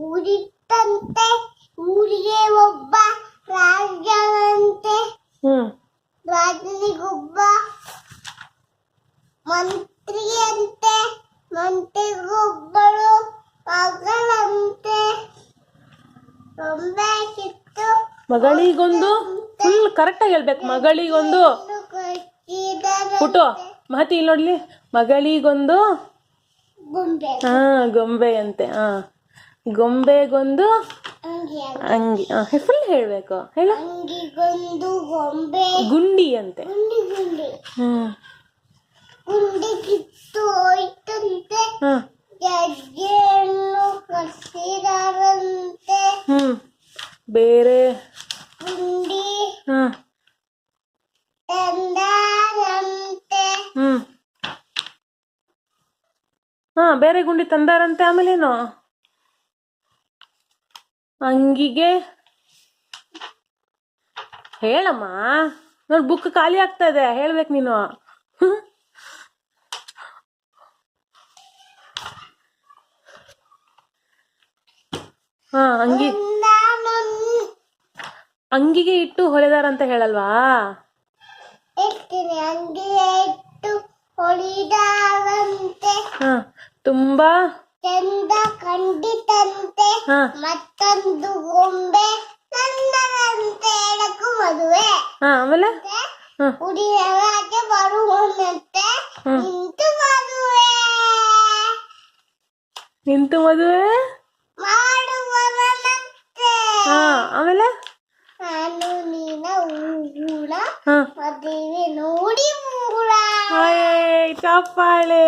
ಊರಿತ್ತಂತೆ ಊರಿಗೆ ಒಬ್ಬ ರಾಜನಂತೆ ರಾಜನಿಗೊಬ್ಬ ಮಂತ್ರಿಯಂತೆ ಮಂತ್ರಿಗೊಬ್ಬಳು ಮಗಳಂತೆ ಗೊಂಬೆ ಕಿತ್ತು ಮಗಳಿಗೊಂದು ಫುಲ್ ಕರೆಕ್ಟಾಗಿ ಹೇಳ್ಬೇಕು. ಮಗಳಿಗೊಂದು ಪುಟು ಮಹತಿ ಇಲ್ಲಿ ನೋಡ್ಲಿ. ಮಗಳಿಗೊಂದು ಗೊಂಬೆ ಅಂತೆ. ಗೊಂಬೆಗೊಂದು ಅಂಗಿ. ಫುಲ್ ಹೇಳ್ಬೇಕು. ಹೇಳ. ಗುಂಡಿ ಅಂತೆ. ಗುಂಡಿ ಕಿತ್ತು ಹೋಯ್ತಂತೆ ಗೆಜ್ಜೆಯನ್ನು ಕಟ್ಟಿದಾರಂತೆ. ಬೇರೆ ಗುಂಡಿ ತಂದಾರಂತೆ. ಬೇರೆ ಗುಂಡಿ ತಂದಾರಂತೆ. ಆಮೇಲೇನು? ಅಂಗಿಗೆ ಹೇಳಮ್ಮ. ನೋಡಿ ಬುಕ್ ಖಾಲಿ ಆಗ್ತಾ ಇದೆ. ಹೇಳ್ಬೇಕು ನೀನು. ಅಂಗಿಗೆ ಇಟ್ಟು ಹೊಲಿದಾರಂತ ಹೇಳಲ್ವಾ? ಅಂಗಿಗೆ ಇಟ್ಟು ಹೊಲಿದಾರಂತೆ. ತುಂಬಾ ಚಂದ ಕಂಡಿತಂತೆ ಮತ್ತೊಂದು ಗೊಂಬೆ ತಂದರಂತೆ ಎಡಕು ಮದುವೆ. ಆಮೇಲೆ ಹುಡುಗರಾಗೆ ಬರುವಂತೆ ನಿಂತು ಮದುವೆ ಮಾಡುವವನಂತೆ. ಆಮೇಲೆ ನಾನು ನೀನ ಊರ ಮದುವೆ ನೋಡಿ ಮೂರ ಚಪ್ಪಾಳೆ.